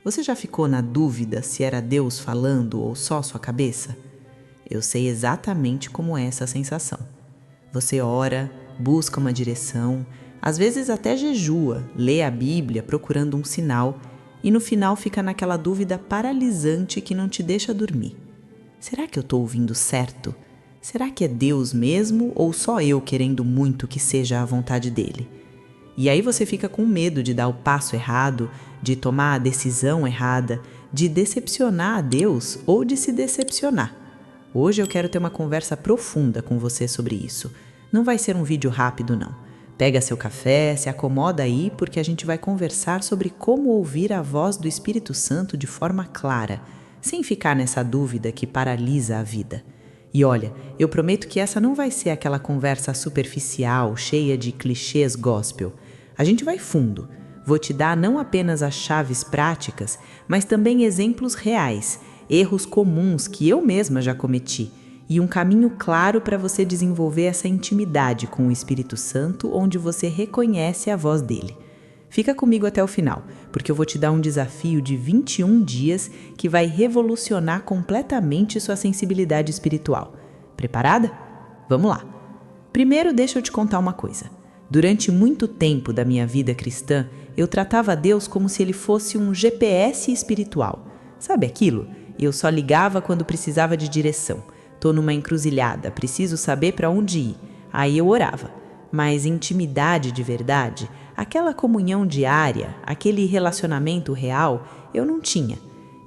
Você já ficou na dúvida se era Deus falando ou só sua cabeça? Eu sei exatamente como é essa sensação. Você ora, busca uma direção, às vezes até jejua, lê a Bíblia procurando um sinal e no final fica naquela dúvida paralisante que não te deixa dormir. Será que eu estou ouvindo certo? Será que é Deus mesmo ou só eu querendo muito que seja a vontade dele? E aí você fica com medo de dar o passo errado, de tomar a decisão errada, de decepcionar a Deus ou de se decepcionar. Hoje eu quero ter uma conversa profunda com você sobre isso. Não vai ser um vídeo rápido, não. Pega seu café, se acomoda aí, porque a gente vai conversar sobre como ouvir a voz do Espírito Santo de forma clara, sem ficar nessa dúvida que paralisa a vida. E olha, eu prometo que essa não vai ser aquela conversa superficial, cheia de clichês gospel. A gente vai fundo. Vou te dar não apenas as chaves práticas, mas também exemplos reais, erros comuns que eu mesma já cometi e um caminho claro para você desenvolver essa intimidade com o Espírito Santo, onde você reconhece a voz dele. Fica comigo até o final, porque eu vou te dar um desafio de 21 dias que vai revolucionar completamente sua sensibilidade espiritual. Preparada? Vamos lá! Primeiro, deixa eu te contar uma coisa. Durante muito tempo da minha vida cristã, eu tratava Deus como se ele fosse um GPS espiritual. Sabe aquilo? Eu só ligava quando precisava de direção. Tô numa encruzilhada, preciso saber para onde ir. Aí eu orava. Mas intimidade de verdade, aquela comunhão diária, aquele relacionamento real, eu não tinha.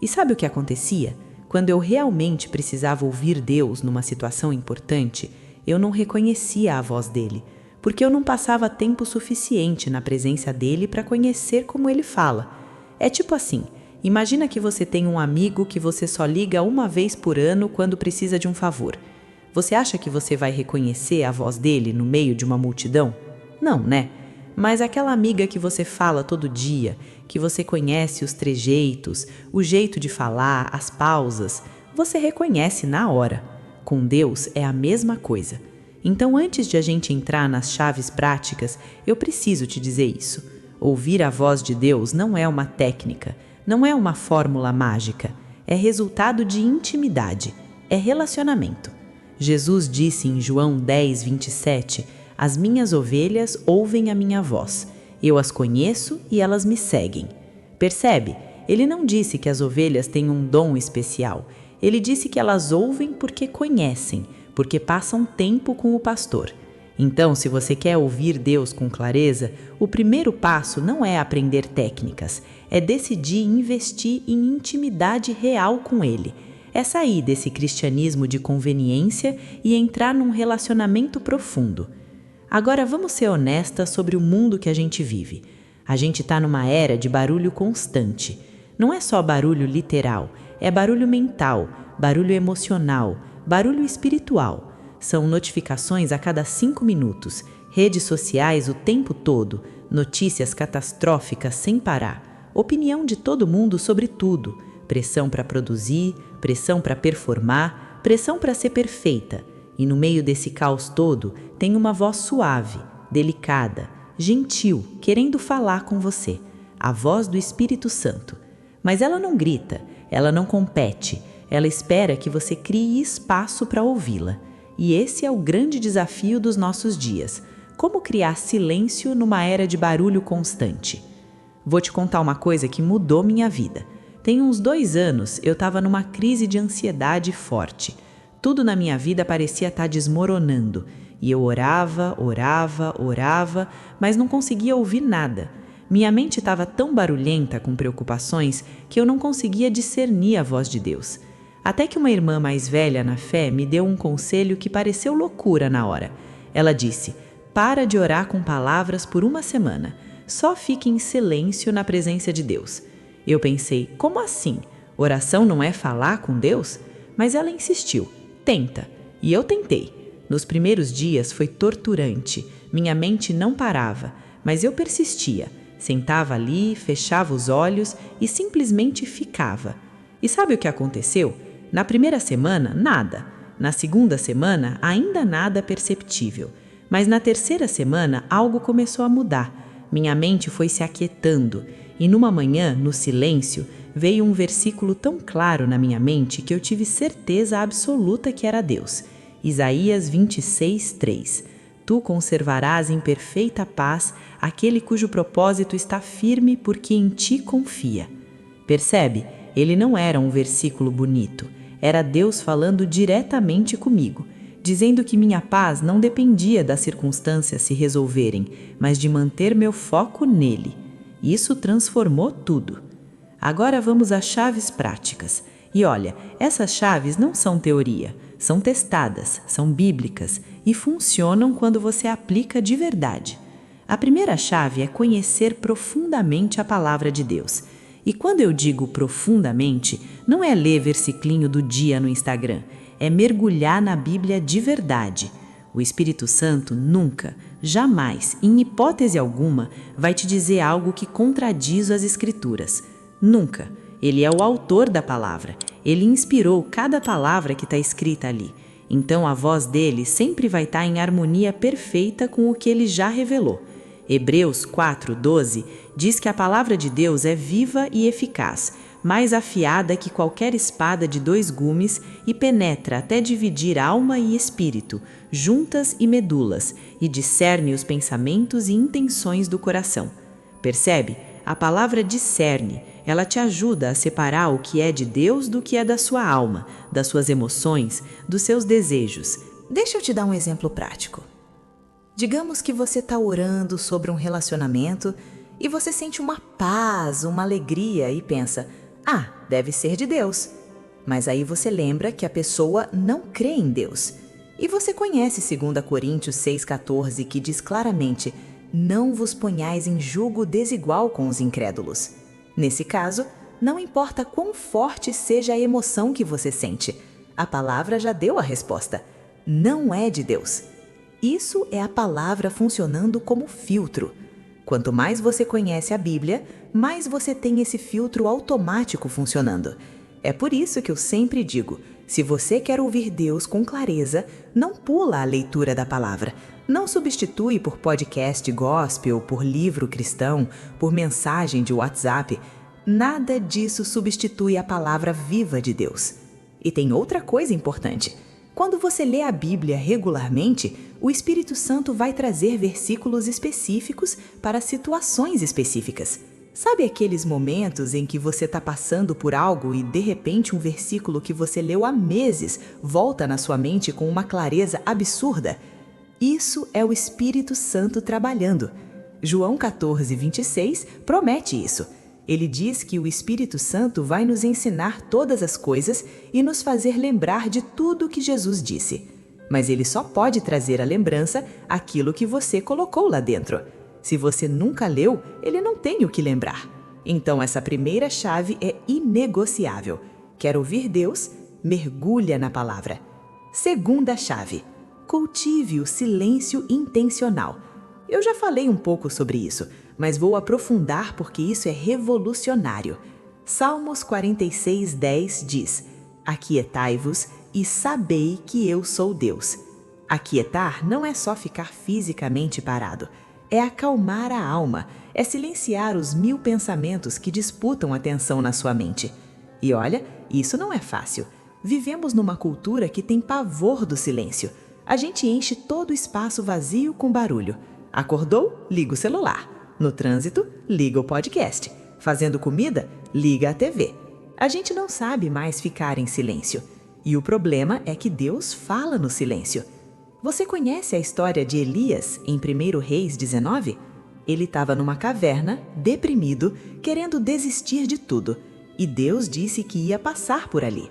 E sabe o que acontecia? Quando eu realmente precisava ouvir Deus numa situação importante, eu não reconhecia a voz dele, porque eu não passava tempo suficiente na presença dele para conhecer como ele fala. É tipo assim, imagina que você tem um amigo que você só liga uma vez por ano quando precisa de um favor. Você acha que você vai reconhecer a voz dele no meio de uma multidão? Não, né? Mas aquela amiga que você fala todo dia, que você conhece os trejeitos, o jeito de falar, as pausas, você reconhece na hora. Com Deus é a mesma coisa. Então, antes de a gente entrar nas chaves práticas, eu preciso te dizer isso. Ouvir a voz de Deus não é uma técnica, não é uma fórmula mágica. É resultado de intimidade, é relacionamento. Jesus disse em João 10, 27, "As minhas ovelhas ouvem a minha voz. Eu as conheço e elas me seguem." Percebe? Ele não disse que as ovelhas têm um dom especial. Ele disse que elas ouvem porque conhecem, porque passam tempo com o pastor. Então, se você quer ouvir Deus com clareza, o primeiro passo não é aprender técnicas, é decidir investir em intimidade real com Ele. É sair desse cristianismo de conveniência e entrar num relacionamento profundo. Agora vamos ser honestas sobre o mundo que a gente vive. A gente está numa era de barulho constante. Não é só barulho literal, é barulho mental, barulho emocional, barulho espiritual. São notificações a cada 5 minutos, redes sociais o tempo todo, notícias catastróficas sem parar, opinião de todo mundo sobre tudo, pressão para produzir, pressão para performar, pressão para ser perfeita. E no meio desse caos todo, tem uma voz suave, delicada, gentil, querendo falar com você, a voz do Espírito Santo. Mas ela não grita, ela não compete, ela espera que você crie espaço para ouvi-la. E esse é o grande desafio dos nossos dias. Como criar silêncio numa era de barulho constante? Vou te contar uma coisa que mudou minha vida. Tem uns 2 anos eu estava numa crise de ansiedade forte. Tudo na minha vida parecia estar desmoronando. E eu orava, mas não conseguia ouvir nada. Minha mente estava tão barulhenta com preocupações que eu não conseguia discernir a voz de Deus. Até que uma irmã mais velha na fé me deu um conselho que pareceu loucura na hora. Ela disse: "Para de orar com palavras por 1 semana. Só fique em silêncio na presença de Deus." Eu pensei, como assim? Oração não é falar com Deus? Mas ela insistiu, tenta. E eu tentei. Nos primeiros dias foi torturante. Minha mente não parava, mas eu persistia. Sentava ali, fechava os olhos e simplesmente ficava. E sabe o que aconteceu? Na primeira semana, nada. Na segunda semana, ainda nada perceptível. Mas na terceira semana, algo começou a mudar. Minha mente foi se aquietando. E numa manhã, no silêncio, veio um versículo tão claro na minha mente que eu tive certeza absoluta que era Deus. Isaías 26:3. Tu conservarás em perfeita paz aquele cujo propósito está firme porque em ti confia. Percebe? Ele não era um versículo bonito. Era Deus falando diretamente comigo, dizendo que minha paz não dependia das circunstâncias se resolverem, mas de manter meu foco nele. Isso transformou tudo. Agora vamos às chaves práticas. E olha, essas chaves não são teoria, são testadas, são bíblicas e funcionam quando você aplica de verdade. A primeira chave é conhecer profundamente a palavra de Deus. E quando eu digo profundamente, não é ler versiclinho do dia no Instagram, é mergulhar na Bíblia de verdade. O Espírito Santo nunca, jamais, em hipótese alguma, vai te dizer algo que contradiz as Escrituras. Nunca. Ele é o autor da palavra. Ele inspirou cada palavra que está escrita ali. Então a voz dele sempre vai estar em harmonia perfeita com o que ele já revelou. Hebreus 4:12 diz que a palavra de Deus é viva e eficaz, mais afiada que qualquer espada de 2 gumes e penetra até dividir alma e espírito, juntas e medulas, e discerne os pensamentos e intenções do coração. Percebe? A palavra discerne. Ela te ajuda a separar o que é de Deus do que é da sua alma, das suas emoções, dos seus desejos. Deixa eu te dar um exemplo prático. Digamos que você está orando sobre um relacionamento e você sente uma paz, uma alegria e pensa, deve ser de Deus. Mas aí você lembra que a pessoa não crê em Deus. E você conhece 2 Coríntios 6,14, que diz claramente, não vos ponhais em julgo desigual com os incrédulos. Nesse caso, não importa quão forte seja a emoção que você sente, a palavra já deu a resposta. Não é de Deus. Isso é a palavra funcionando como filtro. Quanto mais você conhece a Bíblia, mais você tem esse filtro automático funcionando. É por isso que eu sempre digo, se você quer ouvir Deus com clareza, não pula a leitura da palavra. Não substitui por podcast gospel, por livro cristão, por mensagem de WhatsApp. Nada disso substitui a palavra viva de Deus. E tem outra coisa importante. Quando você lê a Bíblia regularmente, o Espírito Santo vai trazer versículos específicos para situações específicas. Sabe aqueles momentos em que você está passando por algo e de repente um versículo que você leu há meses volta na sua mente com uma clareza absurda? Isso é o Espírito Santo trabalhando. João 14:26 promete isso. Ele diz que o Espírito Santo vai nos ensinar todas as coisas e nos fazer lembrar de tudo o que Jesus disse. Mas ele só pode trazer à lembrança aquilo que você colocou lá dentro. Se você nunca leu, ele não tem o que lembrar. Então essa primeira chave é inegociável. Quer ouvir Deus? Mergulha na palavra. Segunda chave. Cultive o silêncio intencional. Eu já falei um pouco sobre isso, mas vou aprofundar porque isso é revolucionário. Salmos 46:10 diz, aquietai-vos e sabei que eu sou Deus. Aquietar não é só ficar fisicamente parado, é acalmar a alma, é silenciar os 1000 pensamentos que disputam atenção na sua mente. E olha, isso não é fácil. Vivemos numa cultura que tem pavor do silêncio. A gente enche todo o espaço vazio com barulho. Acordou? Liga o celular. No trânsito? Liga o podcast. Fazendo comida? Liga a TV. A gente não sabe mais ficar em silêncio. E o problema é que Deus fala no silêncio. Você conhece a história de Elias em 1 Reis 19? Ele estava numa caverna, deprimido, querendo desistir de tudo. E Deus disse que ia passar por ali.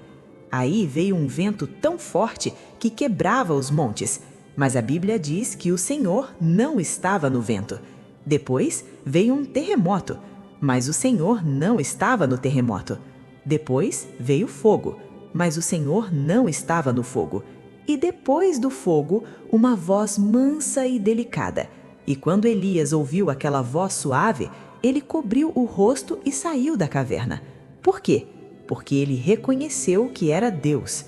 Aí veio um vento tão forte que quebrava os montes. Mas a Bíblia diz que o Senhor não estava no vento. Depois veio um terremoto, mas o Senhor não estava no terremoto. Depois veio fogo, mas o Senhor não estava no fogo. E depois do fogo, uma voz mansa e delicada. E quando Elias ouviu aquela voz suave, ele cobriu o rosto e saiu da caverna. Por quê? Porque ele reconheceu que era Deus.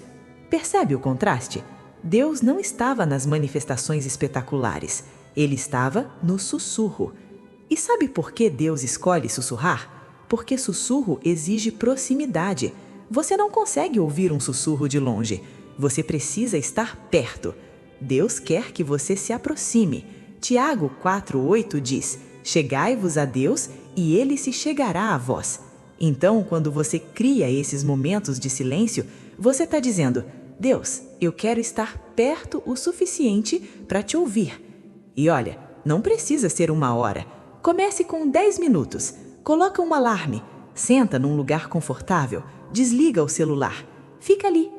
Percebe o contraste? Deus não estava nas manifestações espetaculares, ele estava no sussurro. E sabe por que Deus escolhe sussurrar? porque sussurro exige proximidade. Você não consegue ouvir um sussurro de longe. Você precisa estar perto. Deus quer que você se aproxime. Tiago 4:8 diz: chegai-vos a Deus e Ele se chegará a vós. Então, quando você cria esses momentos de silêncio, você está dizendo: Deus, eu quero estar perto o suficiente para te ouvir. E olha, não precisa ser 1 hora. Comece com 10 minutos. Coloca um alarme. Senta num lugar confortável. Desliga o celular. Fica ali.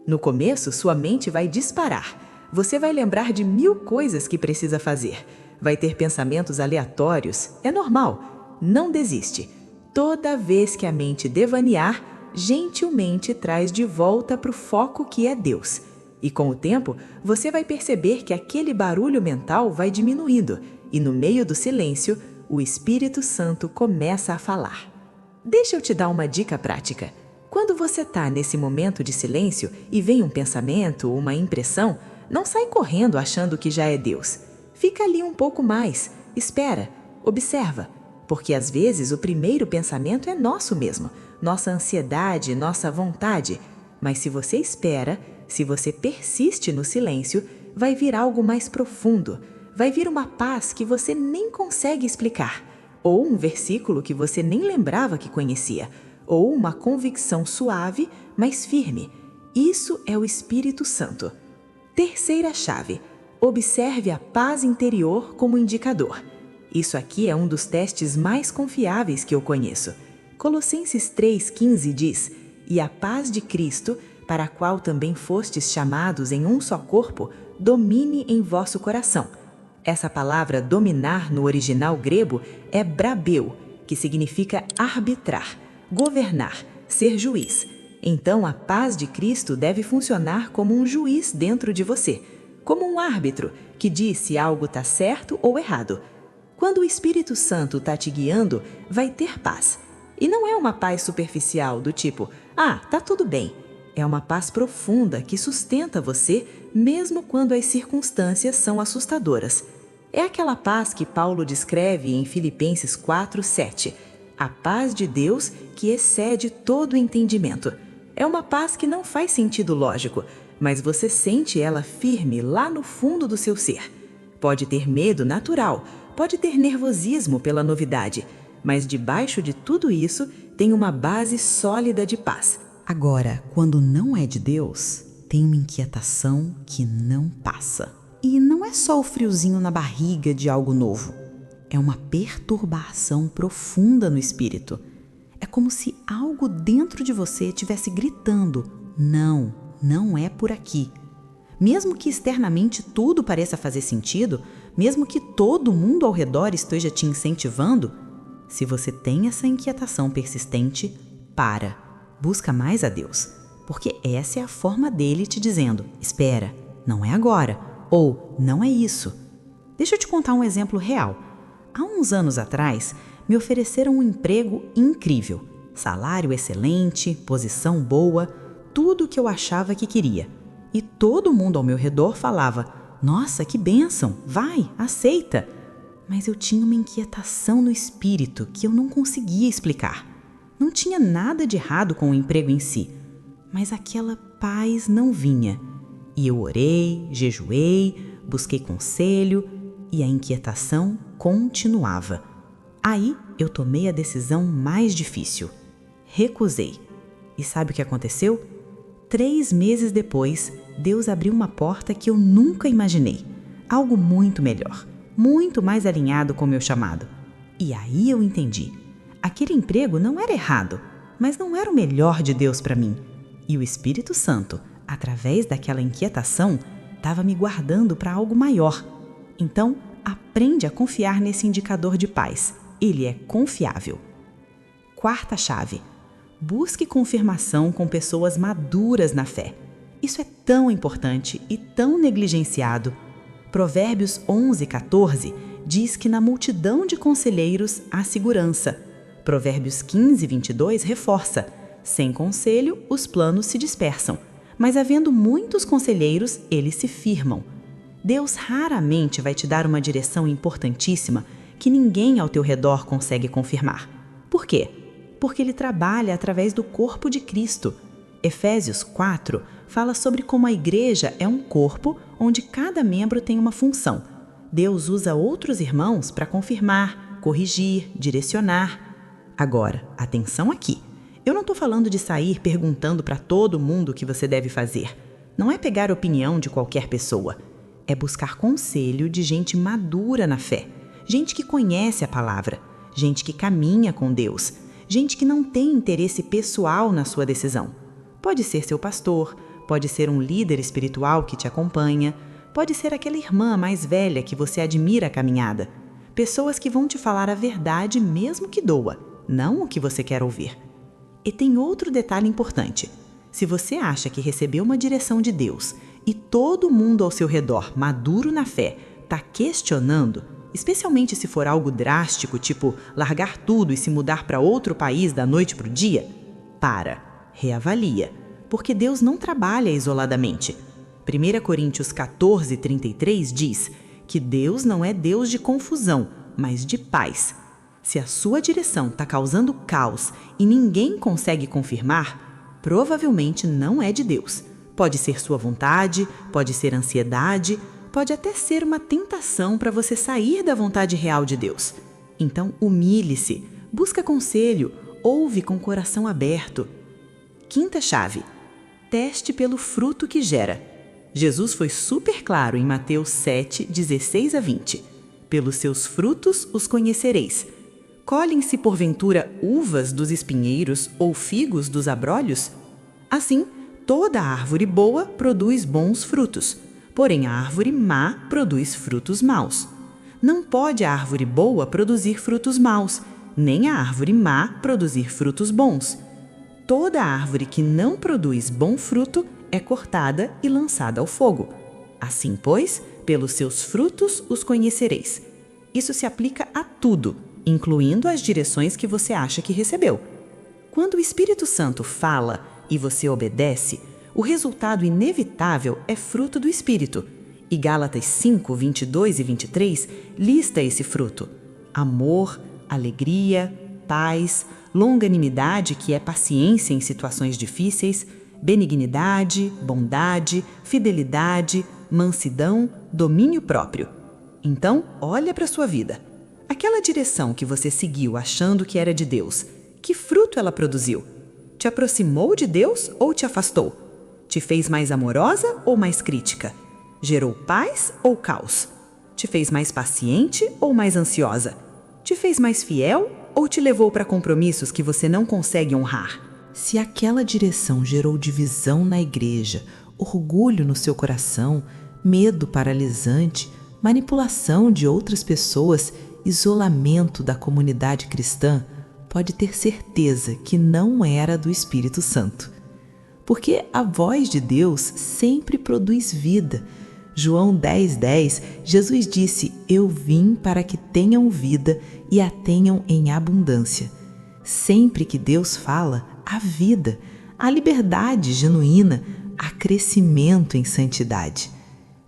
No começo, sua mente vai disparar. Você vai lembrar de 1000 coisas que precisa fazer. Vai ter pensamentos aleatórios. É normal. Não desiste. Toda vez que a mente devanear, gentilmente traz de volta para o foco que é Deus. E com o tempo, você vai perceber que aquele barulho mental vai diminuindo e no meio do silêncio, o Espírito Santo começa a falar. Deixa eu te dar uma dica prática. Quando você está nesse momento de silêncio e vem um pensamento, uma impressão, não sai correndo achando que já é Deus. Fica ali um pouco mais, espera, observa, porque às vezes o primeiro pensamento é nosso mesmo, nossa ansiedade, nossa vontade. Mas se você espera, se você persiste no silêncio, vai vir algo mais profundo, vai vir uma paz que você nem consegue explicar, ou um versículo que você nem lembrava que conhecia, ou uma convicção suave, mas firme. Isso é o Espírito Santo. Terceira chave: observe a paz interior como indicador. Isso aqui é um dos testes mais confiáveis que eu conheço. Colossenses 3,15 diz: e a paz de Cristo, para a qual também fostes chamados em um só corpo, domine em vosso coração. Essa palavra dominar no original grego é brabeu, que significa arbitrar, governar, ser juiz. Então a paz de Cristo deve funcionar como um juiz dentro de você, como um árbitro que diz se algo está certo ou errado. Quando o Espírito Santo está te guiando, vai ter paz. E não é uma paz superficial do tipo, tá tudo bem. É uma paz profunda que sustenta você mesmo quando as circunstâncias são assustadoras. É aquela paz que Paulo descreve em Filipenses 4:7. A paz de Deus que excede todo entendimento. É uma paz que não faz sentido lógico, mas você sente ela firme lá no fundo do seu ser. Pode ter medo natural, pode ter nervosismo pela novidade, mas debaixo de tudo isso tem uma base sólida de paz. Agora, quando não é de Deus, tem uma inquietação que não passa. E não é só o friozinho na barriga de algo novo. É uma perturbação profunda no espírito. É como se algo dentro de você estivesse gritando: não é por aqui. Mesmo que externamente tudo pareça fazer sentido, mesmo que todo mundo ao redor esteja te incentivando, se você tem essa inquietação persistente, busca mais a Deus, porque essa é a forma dele te dizendo: espera, não é agora, ou não é isso. Deixa eu te contar um exemplo real. Há uns anos atrás, me ofereceram um emprego incrível, salário excelente, posição boa, tudo o que eu achava que queria. E todo mundo ao meu redor falava: nossa, que bênção, vai, aceita. Mas eu tinha uma inquietação no espírito que eu não conseguia explicar. Não tinha nada de errado com o emprego em si, mas aquela paz não vinha. E eu orei, jejuei, busquei conselho e a inquietação continuava. Aí eu tomei a decisão mais difícil. Recusei. E sabe o que aconteceu? 3 meses depois, Deus abriu uma porta que eu nunca imaginei. Algo muito melhor, muito mais alinhado com o meu chamado. E aí eu entendi. Aquele emprego não era errado, mas não era o melhor de Deus para mim. E o Espírito Santo, através daquela inquietação, estava me guardando para algo maior. Então, aprende a confiar nesse indicador de paz. Ele é confiável. Quarta chave: busque confirmação com pessoas maduras na fé. Isso é tão importante e tão negligenciado. Provérbios 11:14 diz que na multidão de conselheiros há segurança. Provérbios 15:22 reforça: sem conselho, os planos se dispersam, mas havendo muitos conselheiros, eles se firmam. Deus raramente vai te dar uma direção importantíssima que ninguém ao teu redor consegue confirmar. Por quê? porque ele trabalha através do corpo de Cristo. Efésios 4 fala sobre como a igreja é um corpo onde cada membro tem uma função. Deus usa outros irmãos para confirmar, corrigir, direcionar. Agora, atenção aqui. Eu não estou falando de sair perguntando para todo mundo o que você deve fazer. Não é pegar a opinião de qualquer pessoa. É buscar conselho de gente madura na fé, gente que conhece a palavra, gente que caminha com Deus, gente que não tem interesse pessoal na sua decisão. Pode ser seu pastor, pode ser um líder espiritual que te acompanha, pode ser aquela irmã mais velha que você admira a caminhada. Pessoas que vão te falar a verdade mesmo que doa, não o que você quer ouvir. E tem outro detalhe importante. Se você acha que recebeu uma direção de Deus e todo mundo ao seu redor, maduro na fé, está questionando, especialmente se for algo drástico, tipo largar tudo e se mudar para outro país da noite para o dia, reavalia, porque Deus não trabalha isoladamente. 1 Coríntios 14:33 diz que Deus não é Deus de confusão, mas de paz. Se a sua direção está causando caos e ninguém consegue confirmar, provavelmente não é de Deus. Pode ser sua vontade, pode ser ansiedade, pode até ser uma tentação para você sair da vontade real de Deus. Então, humilhe-se, busca conselho, ouve com o coração aberto. Quinta chave: teste pelo fruto que gera. Jesus foi super claro em Mateus 7:16-20. Pelos seus frutos os conhecereis. Colhem-se porventura uvas dos espinheiros ou figos dos abrolhos? Assim, toda árvore boa produz bons frutos, porém a árvore má produz frutos maus. Não pode a árvore boa produzir frutos maus, nem a árvore má produzir frutos bons. Toda árvore que não produz bom fruto é cortada e lançada ao fogo. Assim, pois, pelos seus frutos os conhecereis. Isso se aplica a tudo, incluindo as direções que você acha que recebeu. Quando o Espírito Santo fala e você obedece, o resultado inevitável é fruto do Espírito. E Gálatas 5:22-23 lista esse fruto: amor, alegria, paz, longanimidade, que é paciência em situações difíceis, benignidade, bondade, fidelidade, mansidão, domínio próprio. Então, olha para a sua vida. Aquela direção que você seguiu achando que era de Deus, que fruto ela produziu? Te aproximou de Deus ou te afastou? Te fez mais amorosa ou mais crítica? Gerou paz ou caos? Te fez mais paciente ou mais ansiosa? Te fez mais fiel ou te levou para compromissos que você não consegue honrar? Se aquela direção gerou divisão na igreja, orgulho no seu coração, medo paralisante, manipulação de outras pessoas, isolamento da comunidade cristã, pode ter certeza que não era do Espírito Santo. Porque a voz de Deus sempre produz vida. João 10:10, Jesus disse: "Eu vim para que tenham vida e a tenham em abundância." Sempre que Deus fala, há vida, há liberdade genuína, há crescimento em santidade.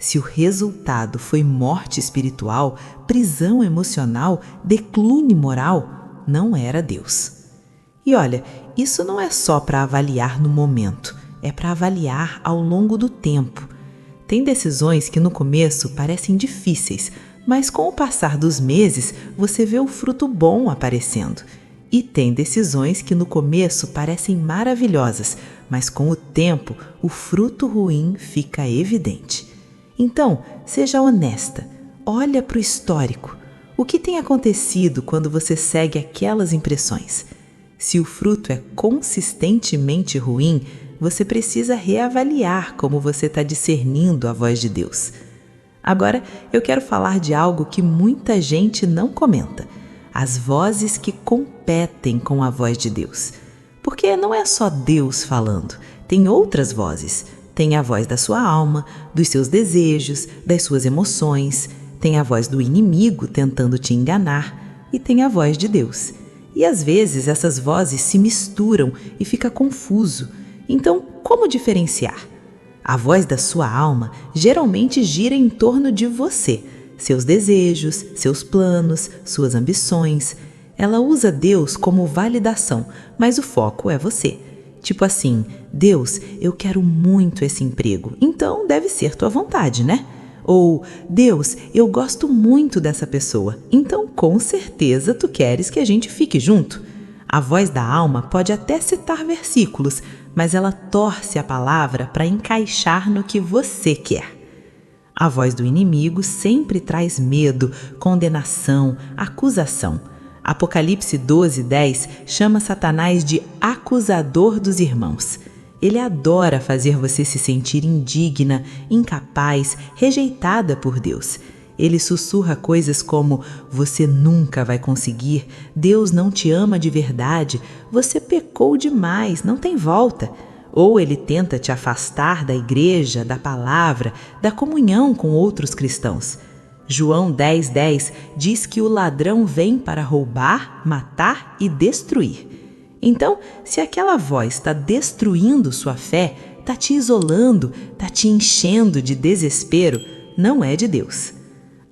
Se o resultado foi morte espiritual, prisão emocional, declínio moral, não era Deus. E olha, isso não é só para avaliar no momento, é para avaliar ao longo do tempo. Tem decisões que no começo parecem difíceis, mas com o passar dos meses você vê o fruto bom aparecendo. E tem decisões que no começo parecem maravilhosas, mas com o tempo o fruto ruim fica evidente. Então, seja honesta, olha para o histórico. O que tem acontecido quando você segue aquelas impressões? Se o fruto é consistentemente ruim, você precisa reavaliar como você está discernindo a voz de Deus. Agora, eu quero falar de algo que muita gente não comenta: as vozes que competem com a voz de Deus. Porque não é só Deus falando, tem outras vozes. Tem a voz da sua alma, dos seus desejos, das suas emoções, tem a voz do inimigo tentando te enganar e tem a voz de Deus. E às vezes essas vozes se misturam e fica confuso. Então, como diferenciar? A voz da sua alma geralmente gira em torno de você, seus desejos, seus planos, suas ambições. Ela usa Deus como validação, mas o foco é você. Tipo assim, Deus, eu quero muito esse emprego, então deve ser tua vontade, né? Ou, Deus, eu gosto muito dessa pessoa, então com certeza tu queres que a gente fique junto. A voz da alma pode até citar versículos, mas ela torce a palavra para encaixar no que você quer. A voz do inimigo sempre traz medo, condenação, acusação. Apocalipse 12:10 chama Satanás de acusador dos irmãos. Ele adora fazer você se sentir indigna, incapaz, rejeitada por Deus. Ele sussurra coisas como: você nunca vai conseguir, Deus não te ama de verdade, você pecou demais, não tem volta. Ou ele tenta te afastar da igreja, da palavra, da comunhão com outros cristãos. João 10:10 diz que o ladrão vem para roubar, matar e destruir. Então, se aquela voz está destruindo sua fé, está te isolando, está te enchendo de desespero, não é de Deus.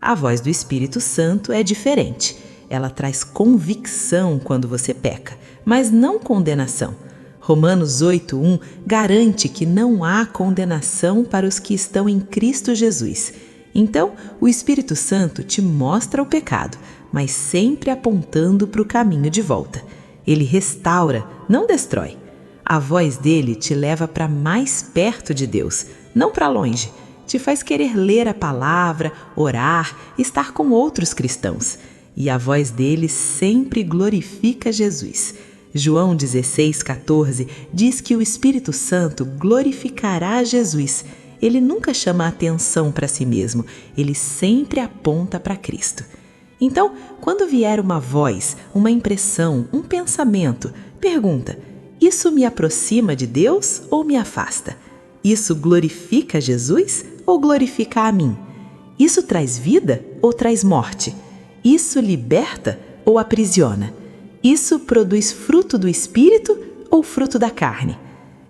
A voz do Espírito Santo é diferente. Ela traz convicção quando você peca, mas não condenação. Romanos 8:1 garante que não há condenação para os que estão em Cristo Jesus. Então, o Espírito Santo te mostra o pecado, mas sempre apontando para o caminho de volta. Ele restaura, não destrói. A voz dele te leva para mais perto de Deus, não para longe. Te faz querer ler a palavra, orar, estar com outros cristãos. E a voz dele sempre glorifica Jesus. João 16:14 diz que o Espírito Santo glorificará Jesus. Ele nunca chama a atenção para si mesmo, ele sempre aponta para Cristo. Então, quando vier uma voz, uma impressão, um pensamento, pergunta: isso me aproxima de Deus ou me afasta? Isso glorifica Jesus ou glorifica a mim? Isso traz vida ou traz morte? Isso liberta ou aprisiona? Isso produz fruto do Espírito ou fruto da carne?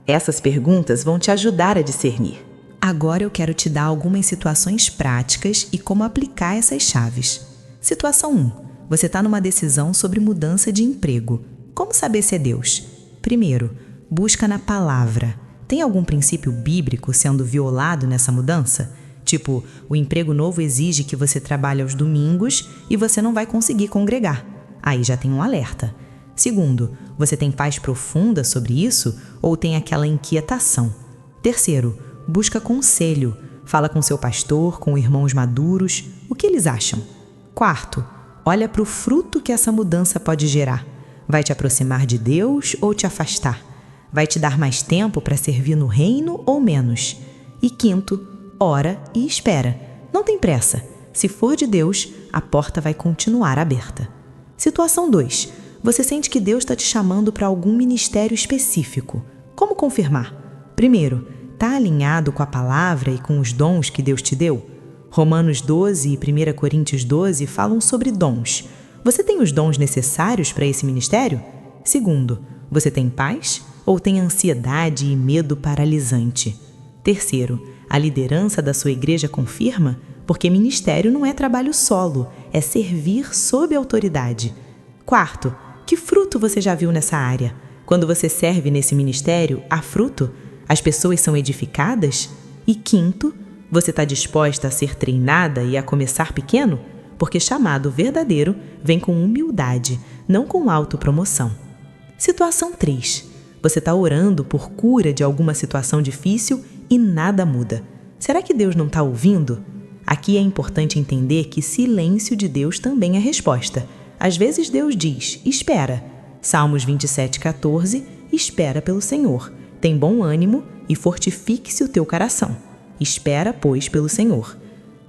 Essas perguntas vão te ajudar a discernir. Agora eu quero te dar algumas situações práticas e como aplicar essas chaves. Situação 1. Você está numa decisão sobre mudança de emprego. Como saber se é Deus? Primeiro, busca na palavra. Tem algum princípio bíblico sendo violado nessa mudança? Tipo, o emprego novo exige que você trabalhe aos domingos e você não vai conseguir congregar. Aí já tem um alerta. Segundo, você tem paz profunda sobre isso ou tem aquela inquietação? Terceiro, busca conselho. Fala com seu pastor, com irmãos maduros. O que eles acham? Quarto, olha para o fruto que essa mudança pode gerar. Vai te aproximar de Deus ou te afastar? Vai te dar mais tempo para servir no reino ou menos? E quinto, ora e espera. Não tem pressa. Se for de Deus, a porta vai continuar aberta. Situação 2. Você sente que Deus está te chamando para algum ministério específico. Como confirmar? Primeiro, está alinhado com a palavra e com os dons que Deus te deu? Romanos 12 e 1 Coríntios 12 falam sobre dons. Você tem os dons necessários para esse ministério? Segundo, você tem paz ou tem ansiedade e medo paralisante? Terceiro, a liderança da sua igreja confirma? Porque ministério não é trabalho solo, é servir sob autoridade. Quarto, que fruto você já viu nessa área? Quando você serve nesse ministério, há fruto? As pessoas são edificadas? E quinto, você está disposta a ser treinada e a começar pequeno? Porque chamado verdadeiro vem com humildade, não com autopromoção. Situação 3. Você está orando por cura de alguma situação difícil e nada muda. Será que Deus não está ouvindo? Aqui é importante entender que silêncio de Deus também é resposta. Às vezes Deus diz, espera. Salmos 27:14, espera pelo Senhor. Tem bom ânimo e fortifique-se o teu coração. Espera, pois, pelo Senhor.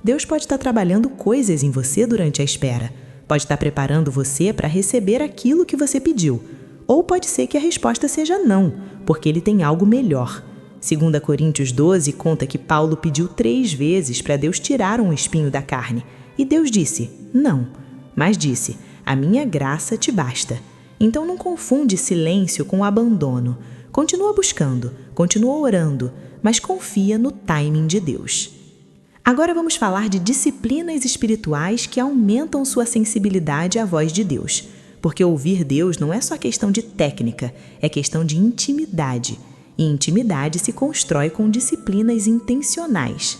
Deus pode estar trabalhando coisas em você durante a espera. Pode estar preparando você para receber aquilo que você pediu. Ou pode ser que a resposta seja não, porque Ele tem algo melhor. 2 Coríntios 12 conta que Paulo pediu 3 vezes para Deus tirar um espinho da carne. E Deus disse, não. Mas disse, a minha graça te basta. Então não confunde silêncio com abandono. Continua buscando, continua orando, mas confia no timing de Deus. Agora vamos falar de disciplinas espirituais que aumentam sua sensibilidade à voz de Deus. porque ouvir Deus não é só questão de técnica, é questão de intimidade. E intimidade se constrói com disciplinas intencionais.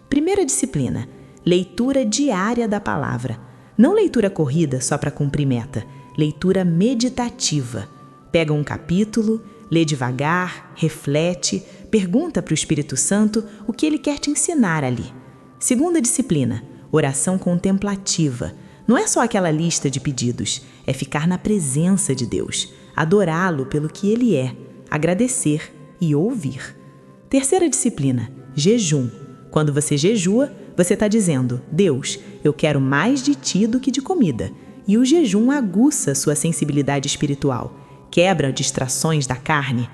Primeira disciplina, leitura diária da palavra. Não leitura corrida só para cumprir meta, leitura meditativa. Pega um capítulo, lê devagar, reflete, pergunta para o Espírito Santo o que ele quer te ensinar ali. Segunda disciplina, oração contemplativa. Não é só aquela lista de pedidos, é ficar na presença de Deus, adorá-lo pelo que ele é, agradecer e ouvir. Terceira disciplina, jejum. Quando você jejua, você está dizendo: Deus, eu quero mais de ti do que de comida. E o jejum aguça sua sensibilidade espiritual, quebra distrações da carne.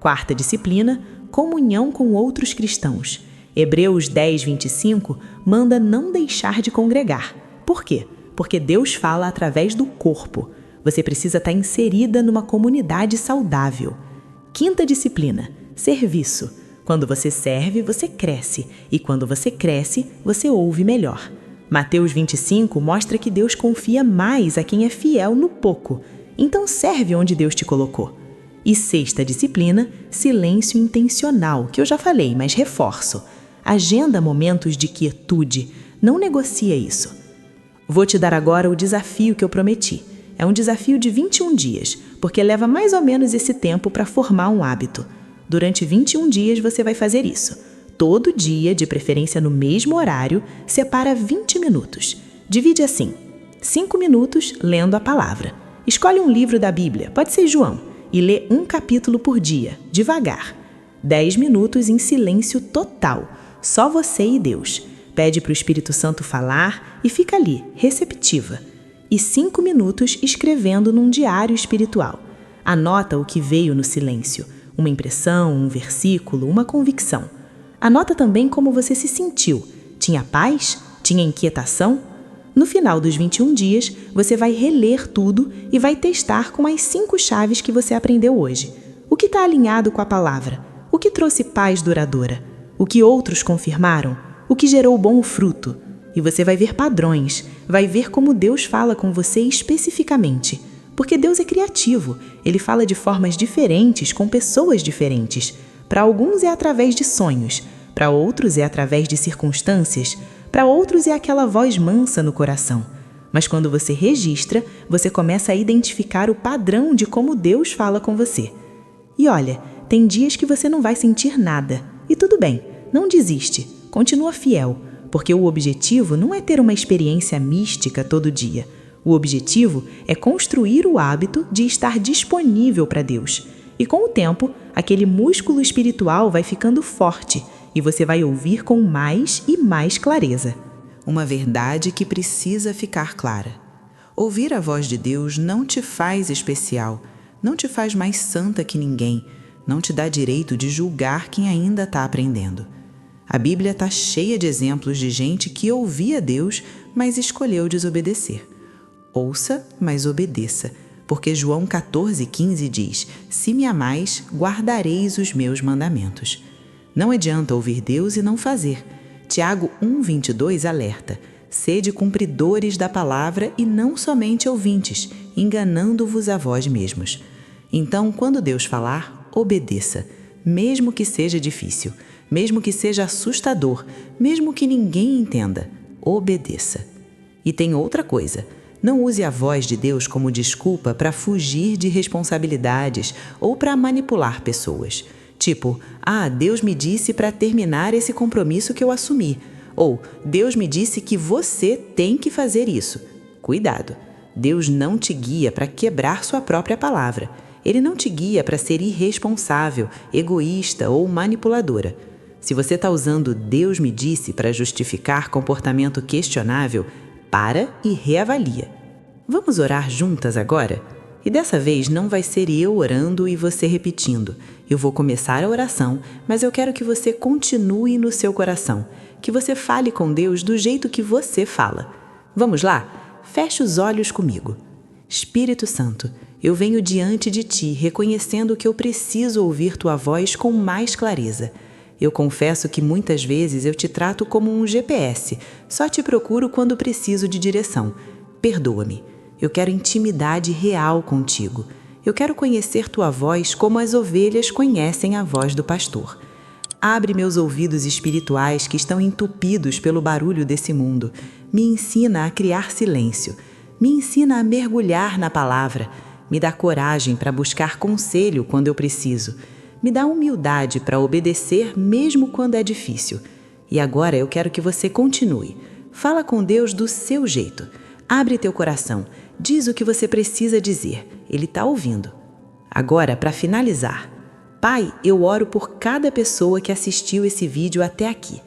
Quarta disciplina, comunhão com outros cristãos. Hebreus 10:25 manda não deixar de congregar. Por quê? Porque Deus fala através do corpo. Você precisa estar inserida numa comunidade saudável. Quinta disciplina, serviço. Quando você serve, você cresce. E quando você cresce, você ouve melhor. Mateus 25 mostra que Deus confia mais a quem é fiel no pouco. Então serve onde Deus te colocou. E sexta disciplina, silêncio intencional, que eu já falei, mas reforço. Agenda momentos de quietude, não negocia isso. Vou te dar agora o desafio que eu prometi. É um desafio de 21 dias, porque leva mais ou menos esse tempo para formar um hábito. Durante 21 dias você vai fazer isso. Todo dia, de preferência no mesmo horário, separa 20 minutos. Divide assim: 5 minutos lendo a palavra. Escolhe um livro da Bíblia, pode ser João, e lê um capítulo por dia, devagar. 10 minutos em silêncio total, só você e Deus. Pede para o Espírito Santo falar e fica ali, receptiva. E 5 minutos escrevendo num diário espiritual. Anota o que veio no silêncio, uma impressão, um versículo, uma convicção. Anota também como você se sentiu. Tinha paz? Tinha inquietação? No final dos 21 dias, você vai reler tudo e vai testar com as 5 chaves que você aprendeu hoje. O que está alinhado com a palavra? O que trouxe paz duradoura? O que outros confirmaram? O que gerou bom fruto? E você vai ver padrões, vai ver como Deus fala com você especificamente. Porque Deus é criativo, Ele fala de formas diferentes com pessoas diferentes. Para alguns é através de sonhos, para outros é através de circunstâncias, para outros é aquela voz mansa no coração. Mas quando você registra, você começa a identificar o padrão de como Deus fala com você. E olha, tem dias que você não vai sentir nada. E tudo bem, não desiste, continua fiel, porque o objetivo não é ter uma experiência mística todo dia. O objetivo é construir o hábito de estar disponível para Deus. E com o tempo, aquele músculo espiritual vai ficando forte e você vai ouvir com mais e mais clareza. Uma verdade que precisa ficar clara. Ouvir a voz de Deus não te faz especial, não te faz mais santa que ninguém, não te dá direito de julgar quem ainda está aprendendo. A Bíblia está cheia de exemplos de gente que ouvia Deus, mas escolheu desobedecer. Ouça, mas obedeça, porque João 14,15 diz: se me amais, guardareis os meus mandamentos. Não adianta ouvir Deus e não fazer. Tiago 1,22 alerta: sede cumpridores da palavra e não somente ouvintes, enganando-vos a vós mesmos. Então, quando Deus falar, obedeça, mesmo que seja difícil, mesmo que seja assustador, mesmo que ninguém entenda, obedeça. E tem outra coisa: não use a voz de Deus como desculpa para fugir de responsabilidades ou para manipular pessoas. Tipo, Deus me disse para terminar esse compromisso que eu assumi. Ou, Deus me disse que você tem que fazer isso. Cuidado, Deus não te guia para quebrar sua própria palavra. Ele não te guia para ser irresponsável, egoísta ou manipuladora. Se você está usando Deus me disse para justificar comportamento questionável, para e reavalia. Vamos orar juntas agora? E dessa vez não vai ser eu orando e você repetindo. Eu vou começar a oração, mas eu quero que você continue no seu coração, que você fale com Deus do jeito que você fala. Vamos lá? Feche os olhos comigo. Espírito Santo, eu venho diante de Ti, reconhecendo que eu preciso ouvir Tua voz com mais clareza. Eu confesso que muitas vezes eu te trato como um GPS, só te procuro quando preciso de direção. Perdoa-me. Eu quero intimidade real contigo. Eu quero conhecer tua voz como as ovelhas conhecem a voz do pastor. Abre meus ouvidos espirituais que estão entupidos pelo barulho desse mundo. Me ensina a criar silêncio. Me ensina a mergulhar na palavra. Me dá coragem para buscar conselho quando eu preciso. Me dá humildade para obedecer mesmo quando é difícil. E agora eu quero que você continue. Fala com Deus do seu jeito. Abre teu coração. Diz o que você precisa dizer. Ele está ouvindo. Agora, para finalizar, Pai, eu oro por cada pessoa que assistiu esse vídeo até aqui.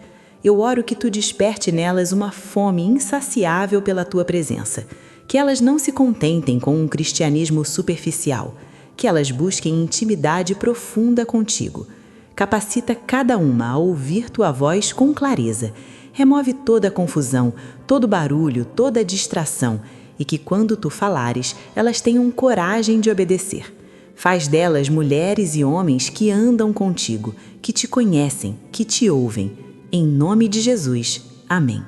Eu oro que tu desperte nelas uma fome insaciável pela tua presença. Que elas não se contentem com um cristianismo superficial. Que elas busquem intimidade profunda contigo. Capacita cada uma a ouvir tua voz com clareza. Remove toda a confusão, todo barulho, toda distração, e que quando tu falares, elas tenham coragem de obedecer. Faz delas mulheres e homens que andam contigo, que te conhecem, que te ouvem. Em nome de Jesus. Amém.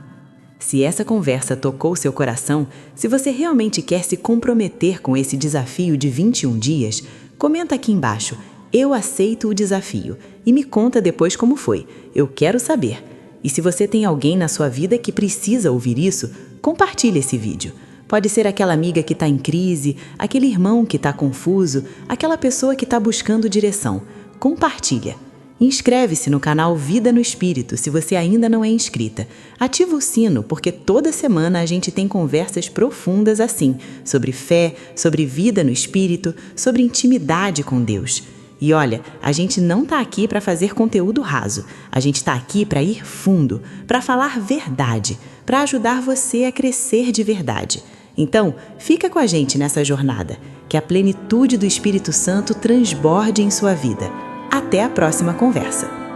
Se essa conversa tocou seu coração, se você realmente quer se comprometer com esse desafio de 21 dias, comenta aqui embaixo, eu aceito o desafio, e me conta depois como foi, eu quero saber. E se você tem alguém na sua vida que precisa ouvir isso, compartilhe esse vídeo. Pode ser aquela amiga que está em crise, aquele irmão que está confuso, aquela pessoa que está buscando direção. Compartilha. Inscreve-se no canal Vida no Espírito se você ainda não é inscrita. Ativa o sino, porque toda semana a gente tem conversas profundas assim, sobre fé, sobre vida no Espírito, sobre intimidade com Deus. E olha, a gente não está aqui para fazer conteúdo raso. A gente está aqui para ir fundo, para falar verdade, para ajudar você a crescer de verdade. Então, fica com a gente nessa jornada. Que a plenitude do Espírito Santo transborde em sua vida. Até a próxima conversa.